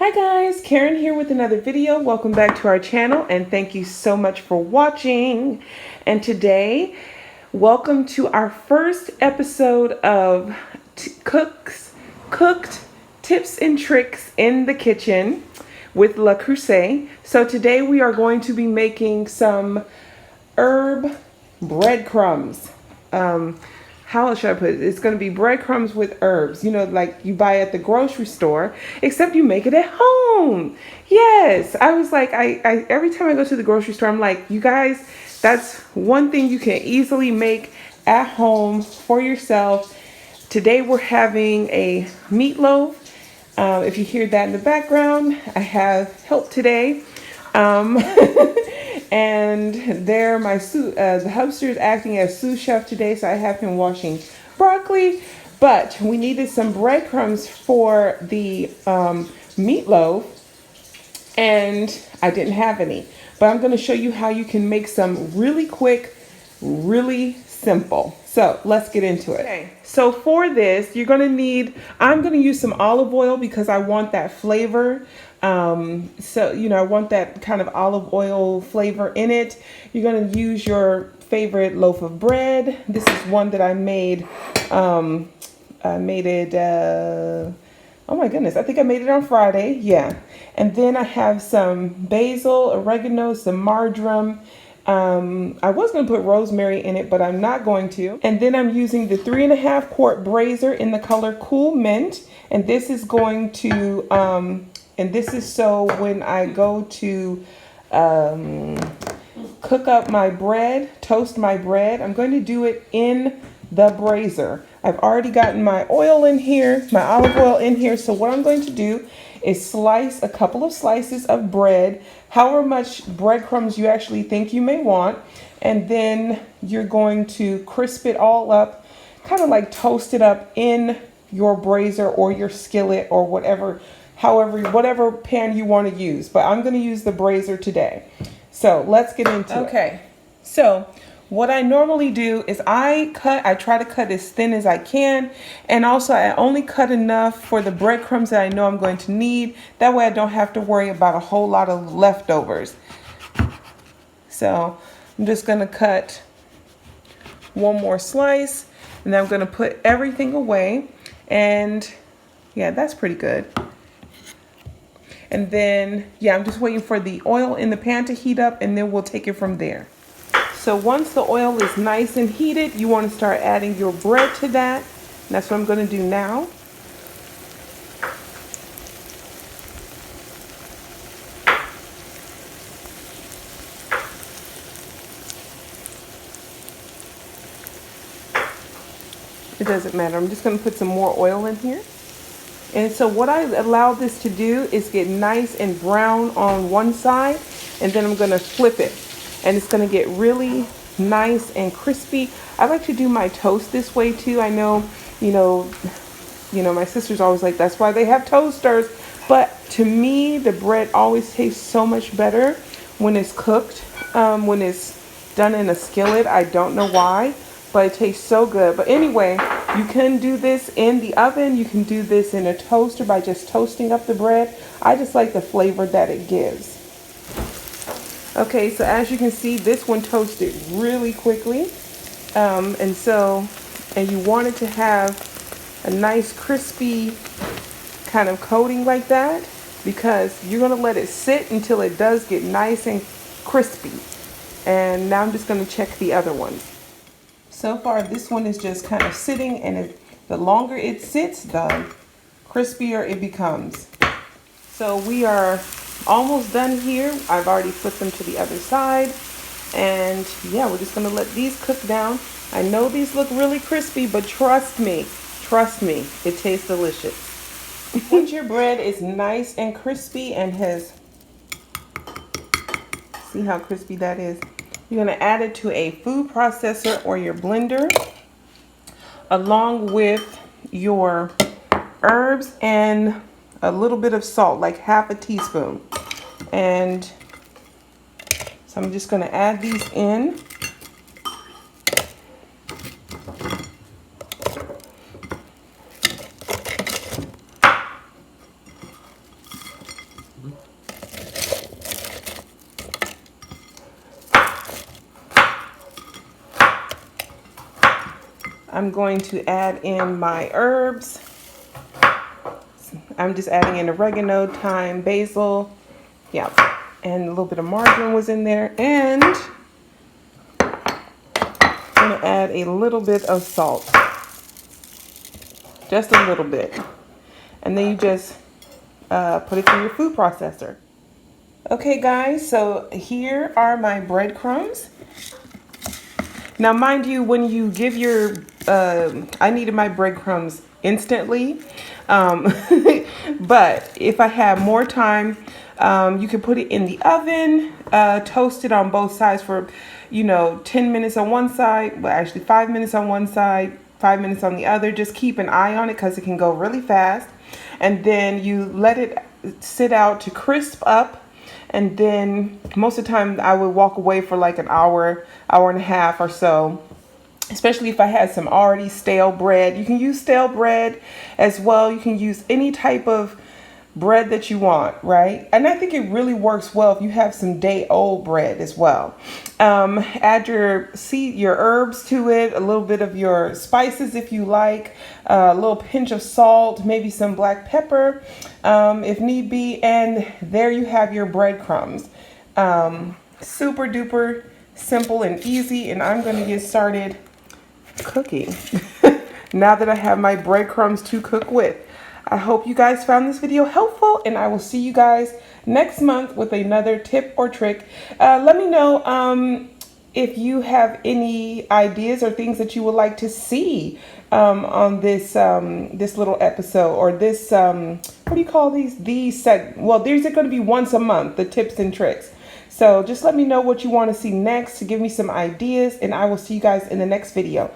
Hi guys, Karen here with another video. Welcome back to our channel and thank you so much for watching. And today, welcome to our first episode of Cooked Tips and Tricks in the Kitchen with Le Creuset. So today we are going to be making some herb breadcrumbs. How should I put it? It's going to be breadcrumbs with herbs, you know, like you buy at the grocery store, except you make it at home. Yes, I was like, I every time I go to the grocery store, I'm like, you guys, that's one thing you can easily make at home for yourself. Today we're having a meatloaf. If you hear that in the background, I have help today. And there, the hubster is acting as sous chef today, so I have him washing broccoli. But we needed some breadcrumbs for the meatloaf, and I didn't have any. But I'm going to show you how you can make some really quick, really simple. So let's get into it. Okay, so for this, you're going to need, I'm going to use some olive oil because I want that flavor. So, you know, I want that kind of olive oil flavor in it. You're going to use your favorite loaf of bread. This is one that I made. I made it, oh my goodness, I think I made it on Friday. Yeah. And then I have some basil, oregano, some marjoram. I was going to put rosemary in it, but I'm not going to. And then I'm using the 3.5 quart Braiser in the color Cool Mint. And this is going to, and this is so when I go to cook up my bread, toast my bread, I'm going to do it in the Braiser. I've already gotten my oil in here, my olive oil in here. So what I'm going to do is slice a couple of slices of bread, however much breadcrumbs you actually think you may want. And then you're going to crisp it all up, kind of like toast it up in your Braiser or your skillet or whatever, whatever pan you want to use. But I'm going to use the Braiser today. So let's get into it. Okay, so what I normally do is I try to cut as thin as I can. And also I only cut enough for the breadcrumbs that I know I'm going to need. That way I don't have to worry about a whole lot of leftovers. So I'm just going to cut one more slice and then I'm going to put everything away. And yeah, that's pretty good. And then, yeah, I'm just waiting for the oil in the pan to heat up and then we'll take it from there. So once the oil is nice and heated, you want to start adding your bread to that. And that's what I'm going to do now. It doesn't matter. I'm just going to put some more oil in here. And so what I allow this to do is get nice and brown on one side, and then I'm going to flip it. And it's going to get really nice and crispy. I like to do my toast this way too. I know, you know, my sister's always like, that's why they have toasters. But to me, the bread always tastes so much better when it's cooked, when it's done in a skillet. I don't know why, but it tastes so good. But anyway, you can do this in the oven. You can do this in a toaster by just toasting up the bread. I just like the flavor that it gives. Okay, so as you can see, this one toasted really quickly. And you want it to have a nice crispy kind of coating like that because you're going to let it sit until it does get nice and crispy. And now I'm just going to check the other ones. So far, this one is just kind of sitting, and the longer it sits, the crispier it becomes. So we are almost done here. I've already flipped them to the other side. And yeah, we're just going to let these cook down. I know these look really crispy, but trust me, it tastes delicious. Once your bread is nice and crispy and see how crispy that is? You're going to add it to a food processor or your blender along with your herbs and a little bit of salt, like half a teaspoon. And so I'm just going to add these in. I'm going to add in my herbs. I'm just adding in oregano, thyme, basil. Yeah, and a little bit of marjoram was in there. And I'm going to add a little bit of salt. Just a little bit. And then you just put it through your food processor. Okay guys, so here are my breadcrumbs. Now mind you, when you give your, I needed my breadcrumbs instantly, but if I have more time, you can put it in the oven, toast it on both sides for, 10 minutes on one side, well actually 5 minutes on one side, 5 minutes on the other. Just keep an eye on it because it can go really fast. And then you let it sit out to crisp up. And then most of the time I would walk away for like an hour, hour and a half or so, especially if I had some already stale bread. You can use stale bread as well. You can use any type of bread that you want, right? And I think it really works well if you have some day-old bread as well. Add your herbs to it, a little bit of your spices if you like, a little pinch of salt, maybe some black pepper if need be, and there you have your breadcrumbs. Super duper simple and easy, and I'm going to get started cooking now that I have my breadcrumbs to cook with. I hope you guys found this video helpful, and I will see you guys next month with another tip or trick. Let me know if you have any ideas or things that you would like to see on this this little episode, or this what do you call these? Well, these are going to be once a month, the tips and tricks. So just let me know what you want to see next to give me some ideas, and I will see you guys in the next video.